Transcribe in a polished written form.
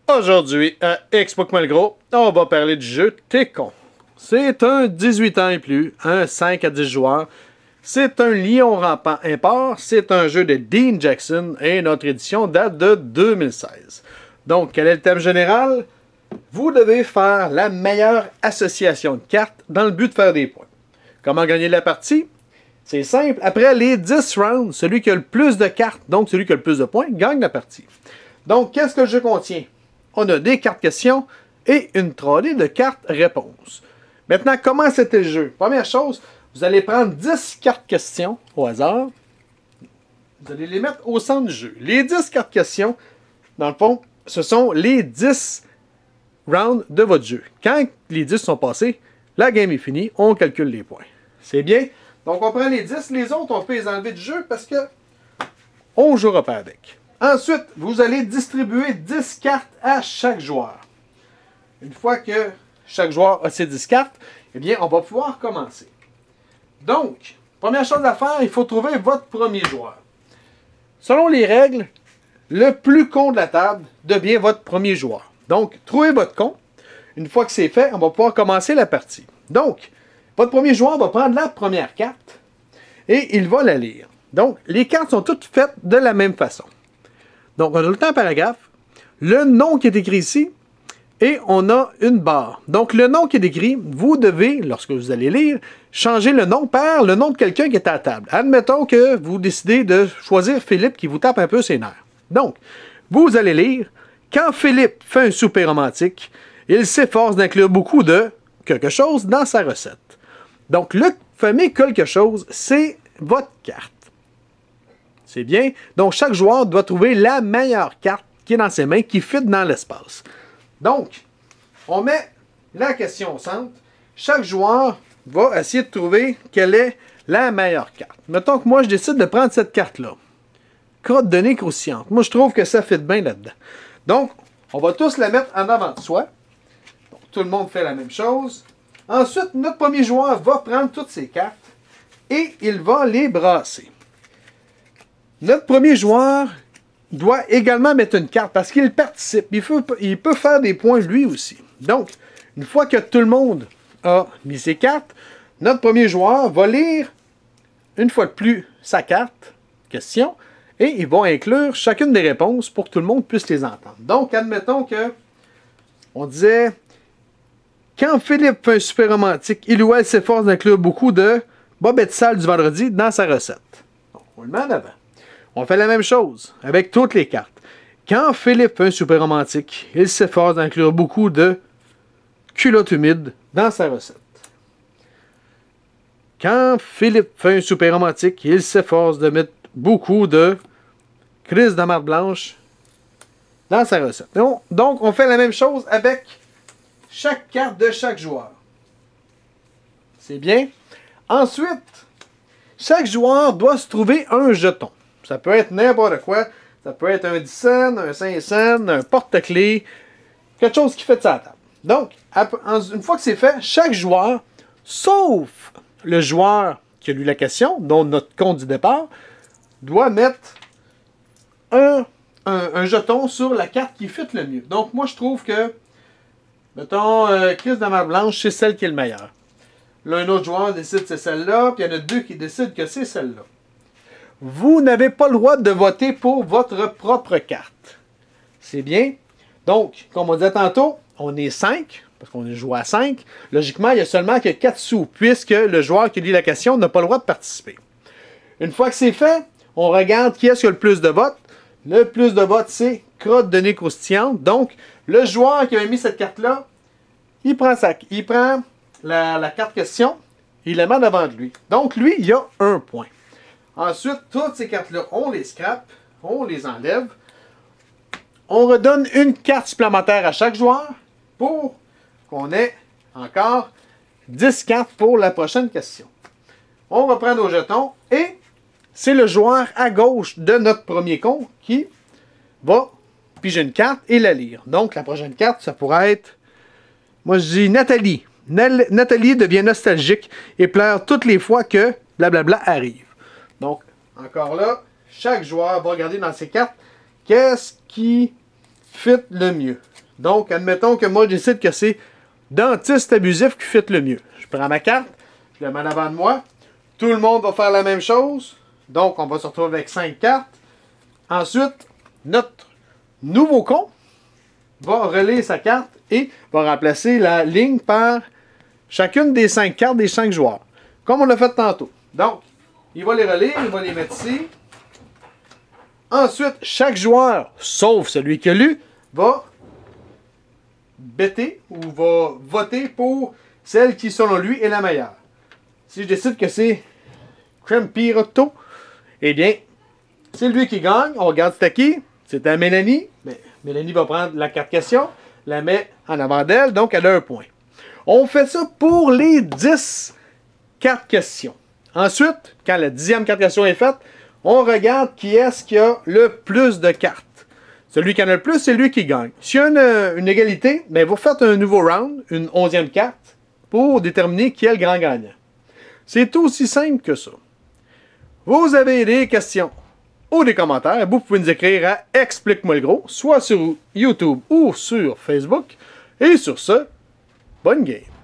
Aujourd'hui, à Xbox Malgros, on va parler du jeu T'es con. C'est un 18 ans et plus, un 5 à 10 joueurs. C'est un lion rampant import. C'est un jeu de Dean Jackson et notre édition date de 2016. Donc, quel est le thème général? Vous devez faire la meilleure association de cartes dans le but de faire des points. Comment gagner la partie? C'est simple. Après les 10 rounds, celui qui a le plus de cartes, donc celui qui a le plus de points, gagne la partie. Donc, qu'est-ce que le jeu contient? On a des cartes questions et une trolley de cartes réponses. Maintenant, comment c'était le jeu? Première chose, vous allez prendre 10 cartes questions au hasard. Vous allez les mettre au centre du jeu. Les 10 cartes questions, dans le fond, ce sont les 10 rounds de votre jeu. Quand les 10 sont passés, la game est finie, on calcule les points. C'est bien? Donc, on prend les 10. Les autres, on peut les enlever du jeu parce que on ne jouera pas avec. Ensuite, vous allez distribuer 10 cartes à chaque joueur. Une fois que chaque joueur a ses 10 cartes, eh bien, on va pouvoir commencer. Donc, première chose à faire, il faut trouver votre premier joueur. Selon les règles, le plus con de la table devient votre premier joueur. Donc, trouvez votre con. Une fois que c'est fait, on va pouvoir commencer la partie. Donc, votre premier joueur va prendre la première carte et il va la lire. Donc, les cartes sont toutes faites de la même façon. Donc, on a le temps paragraphe, le nom qui est écrit ici, et on a une barre. Donc, le nom qui est écrit, vous devez, lorsque vous allez lire, changer le nom par le nom de quelqu'un qui est à la table. Admettons que vous décidez de choisir Philippe qui vous tape un peu ses nerfs. Donc, vous allez lire, quand Philippe fait un souper romantique, il s'efforce d'inclure beaucoup de quelque chose dans sa recette. Donc, le fameux quelque chose, c'est votre carte. C'est bien. Donc, chaque joueur doit trouver la meilleure carte qui est dans ses mains, qui fit dans l'espace. Donc, on met la question au centre. Chaque joueur va essayer de trouver quelle est la meilleure carte. Mettons que moi, je décide de prendre cette carte-là. Crotte de nez croustillante. Moi, je trouve que ça fit bien là-dedans. Donc, on va tous la mettre en avant de soi. Donc, tout le monde fait la même chose. Ensuite, notre premier joueur va prendre toutes ses cartes et il va les brasser. Notre premier joueur doit également mettre une carte parce qu'il participe. Il peut faire des points lui aussi. Donc, une fois que tout le monde a mis ses cartes, notre premier joueur va lire une fois de plus sa carte, question, et il va inclure chacune des réponses pour que tout le monde puisse les entendre. Donc, admettons que on disait quand Philippe fait un super romantique, il ou elle s'efforce d'inclure beaucoup de bobettes sales du vendredi dans sa recette. Donc, on le met en avant. On fait la même chose avec toutes les cartes. Quand Philippe fait un super romantique, il s'efforce d'inclure beaucoup de culottes humides dans sa recette. Quand Philippe fait un super romantique, il s'efforce de mettre beaucoup de crise de marde blanche dans sa recette. Donc, on fait la même chose avec chaque carte de chaque joueur. C'est bien. Ensuite, chaque joueur doit se trouver un jeton. Ça peut être n'importe quoi. Ça peut être un 10 cents, un 5 cents, un porte-clés, quelque chose qui fait de sa table. Donc, une fois que c'est fait, chaque joueur, sauf le joueur qui a lu la question, dont notre compte du départ, doit mettre un jeton sur la carte qui fit le mieux. Donc, moi, je trouve que, mettons, crise de mer blanche, c'est celle qui est le meilleur. Là, un autre joueur décide que c'est celle-là, puis il y en a deux qui décident que c'est celle-là. Vous n'avez pas le droit de voter pour votre propre carte. C'est bien. Donc, comme on disait tantôt, on est 5, parce qu'on joue à 5. Logiquement, il y a seulement que 4 sous, puisque le joueur qui lit la question n'a pas le droit de participer. Une fois que c'est fait, on regarde qui est-ce qui a le plus de votes. Le plus de votes, c'est crotte de nez croustillante. Donc, le joueur qui avait mis cette carte-là, il prend la carte question, il la met devant de lui. Donc, lui, il a 1 point. Ensuite, toutes ces cartes-là, on les scrape, on les enlève. On redonne une carte supplémentaire à chaque joueur pour qu'on ait encore 10 cartes pour la prochaine question. On reprend nos jetons et c'est le joueur à gauche de notre premier con qui va piger une carte et la lire. Donc, la prochaine carte, ça pourrait être, moi je dis Nathalie. Nathalie devient nostalgique et pleure toutes les fois que blablabla arrive. Donc, encore là, chaque joueur va regarder dans ses cartes qu'est-ce qui fit le mieux. Donc, admettons que moi, je décide que c'est dentiste abusif qui fit le mieux. Je prends ma carte, je la mets en avant de moi. Tout le monde va faire la même chose. Donc, on va se retrouver avec 5 cartes. Ensuite, notre nouveau con va relayer sa carte et va remplacer la ligne par chacune des 5 cartes des 5 joueurs. Comme on l'a fait tantôt. Donc, il va les relayer, il va les mettre ici. Ensuite, chaque joueur, sauf celui qui a lu, va bêter ou va voter pour celle qui, selon lui, est la meilleure. Si je décide que c'est Crempirotto, eh bien, c'est lui qui gagne. On regarde c'était qui. C'était Mélanie. Mais Mélanie va prendre la carte question, la met en avant d'elle, donc elle a un point. On fait ça pour les 10 cartes questions. Ensuite, quand la 10e carte question est faite, on regarde qui est-ce qui a le plus de cartes. Celui qui en a le plus, c'est lui qui gagne. S'il y a une égalité, bien, vous faites un nouveau round, une 11e carte, pour déterminer qui est le grand gagnant. C'est aussi simple que ça. Vous avez des questions ou des commentaires, vous pouvez nous écrire à Explique-moi le gros, soit sur YouTube ou sur Facebook. Et sur ce, bonne game!